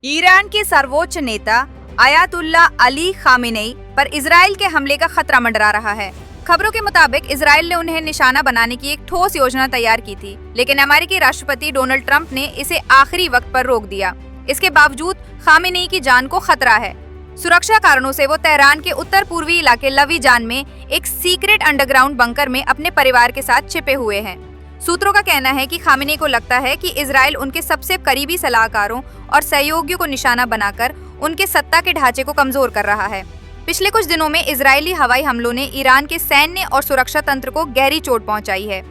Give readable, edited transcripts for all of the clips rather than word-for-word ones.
Iran के सर्वोच्च नेता आयतुल्ला अली खामेनेई पर इजराइल के हमले का खतरा मंडरा रहा है। खबरों के मुताबिक इजराइल ने उन्हें निशाना बनाने की एक ठोस योजना तैयार की थी, लेकिन अमेरिकी राष्ट्रपति डोनाल्ड ट्रंप ने इसे आखिरी वक्त पर रोक दिया। इसके बावजूद खामेनेई की जान को खतरा है। सुरक्षा कारणों से वो तेहरान के उत्तर पूर्वी इलाके लवीजान में एक सीक्रेट अंडरग्राउंड बंकर में अपने परिवार के साथ छिपे हुए हैं। सूत्रों का कहना है कि खामेनेई को लगता है कि इजराइल उनके सबसे करीबी सलाहकारों और सहयोगियों को निशाना बनाकर उनके सत्ता के ढांचे को कमजोर कर रहा है। पिछले कुछ दिनों में इजरायली हवाई हमलों ने ईरान के सैन्य और सुरक्षा तंत्र को गहरी चोट पहुंचाई है।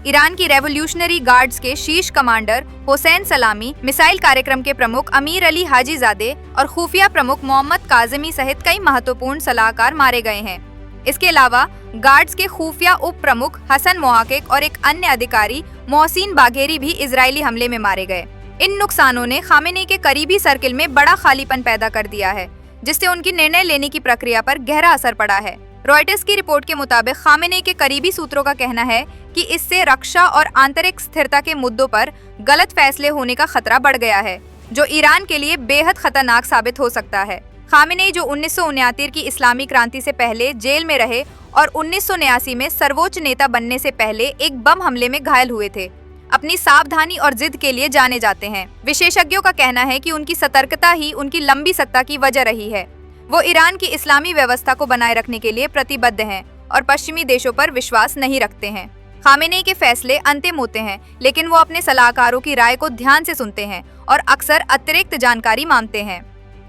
ईरान की रेवोल्यूशनरी गार्ड्स के शीर्ष कमांडर हुसैन सलामी, मिसाइल कार्यक्रम के प्रमुख अमीर अली हाजीजादे और खुफिया प्रमुख मोहम्मद काज़मी सहित कई महत्वपूर्ण सलाहकार मारे गए हैं। इसके अलावा गार्ड्स के खुफिया उप प्रमुख हसन मोहाकिक और एक अन्य अधिकारी मोहसिन बाघेरी भी इजरायली हमले में मारे गए। इन नुकसानों ने खामेनेई के करीबी सर्किल में बड़ा खालीपन पैदा कर दिया है, जिससे उनकी निर्णय लेने की प्रक्रिया पर गहरा असर पड़ा है। रॉयटर्स की रिपोर्ट के मुताबिक खामेनेई के करीबी सूत्रों का कहना है कि इससे रक्षा और आंतरिक स्थिरता के मुद्दों पर गलत फैसले होने का खतरा बढ़ गया है, जो ईरान के लिए बेहद खतरनाक साबित हो सकता है। खामेनेई, जो 1969 की इस्लामी क्रांति से पहले जेल में रहे और 1989 में सर्वोच्च नेता बनने से पहले एक बम हमले में घायल हुए थे, अपनी सावधानी और जिद के लिए जाने जाते हैं। विशेषज्ञों का कहना है कि उनकी सतर्कता ही उनकी लंबी सत्ता की वजह रही है। वो ईरान की इस्लामी व्यवस्था को बनाए रखने के लिए प्रतिबद्ध हैं और पश्चिमी देशों पर विश्वास नहीं रखते हैं। खामेनेई के फैसले अंतिम होते हैं, लेकिन वो अपने सलाहकारों की राय को ध्यान से सुनते हैं और अक्सर अतिरिक्त जानकारी मांगते हैं।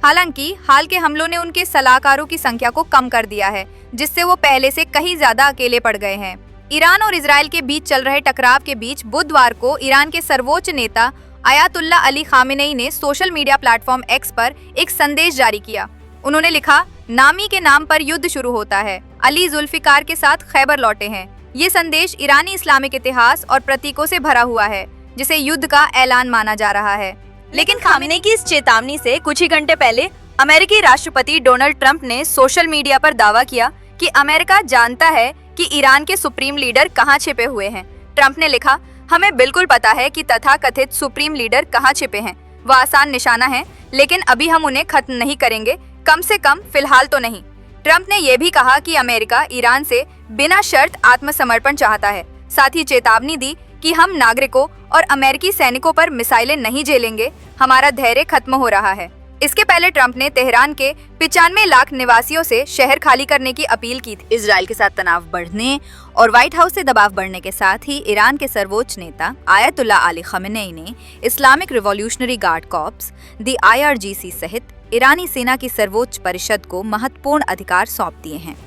हालांकि हाल के हमलों ने उनके सलाहकारों की संख्या को कम कर दिया है, जिससे वो पहले से कहीं ज्यादा अकेले पड़ गए हैं। ईरान और इजराइल के बीच चल रहे टकराव के बीच बुधवार को ईरान के सर्वोच्च नेता आयतुल्ला अली खामेनेई ने सोशल मीडिया प्लेटफॉर्म एक्स पर एक संदेश जारी किया। उन्होंने लिखा, नामी के नाम पर युद्ध शुरू होता है, अली जुल्फिकार के साथ खैबर लौटे हैं। ये संदेश ईरानी इस्लामिक इतिहास और प्रतीकों से भरा हुआ है, जिसे युद्ध का ऐलान माना जा रहा है। लेकिन खामेनेई की इस चेतावनी से कुछ ही घंटे पहले अमेरिकी राष्ट्रपति डोनाल्ड ट्रंप ने सोशल मीडिया पर दावा किया कि अमेरिका जानता है कि ईरान के सुप्रीम लीडर कहां छिपे हुए हैं। ट्रंप ने लिखा, हमें बिल्कुल पता है कि तथाकथित सुप्रीम लीडर कहां छिपे हैं। वह आसान निशाना है, लेकिन अभी हम उन्हें खत्म नहीं करेंगे, कम से कम फिलहाल तो नहीं। ट्रंप ने यह भी कहा कि अमेरिका ईरान से बिना शर्त आत्मसमर्पण चाहता है। साथ ही चेतावनी दी कि हम नागरिकों और अमेरिकी सैनिकों पर मिसाइलें नहीं झेलेंगे, हमारा धैर्य खत्म हो रहा है। इसके पहले ट्रंप ने तेहरान के 95 लाख निवासियों से शहर खाली करने की अपील की थी। इजराइल के साथ तनाव बढ़ने और व्हाइट हाउस से दबाव बढ़ने के साथ ही ईरान के सर्वोच्च नेता आयतुल्ला अली खामेनेई ने इस्लामिक रिवॉल्यूशनरी गार्ड कॉर्प्स दी IRGC सहित ईरानी सेना की सर्वोच्च परिषद को महत्वपूर्ण अधिकार सौंप दिए हैं।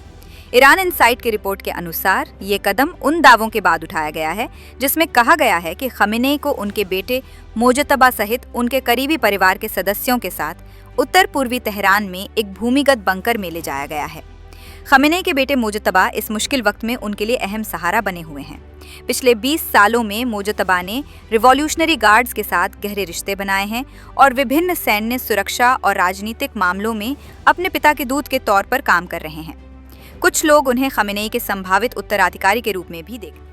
ईरान इनसाइट की रिपोर्ट के अनुसार ये कदम उन दावों के बाद उठाया गया है जिसमें कहा गया है कि खामेनेई को उनके बेटे मोजतबा सहित उनके करीबी परिवार के सदस्यों के साथ उत्तर पूर्वी तेहरान में एक भूमिगत बंकर में ले जाया गया है। खामेनेई के बेटे मोजतबा इस मुश्किल वक्त में उनके लिए अहम सहारा बने हुए हैं। पिछले 20 सालों में मोजतबा ने रिवॉल्यूशनरी गार्ड्स के साथ गहरे रिश्ते बनाए हैं और विभिन्न सैन्य, सुरक्षा और राजनीतिक मामलों में अपने पिता के दूत के तौर पर काम कर रहे हैं। कुछ लोग उन्हें खामेनेई के संभावित उत्तराधिकारी के रूप में भी देखते हैं।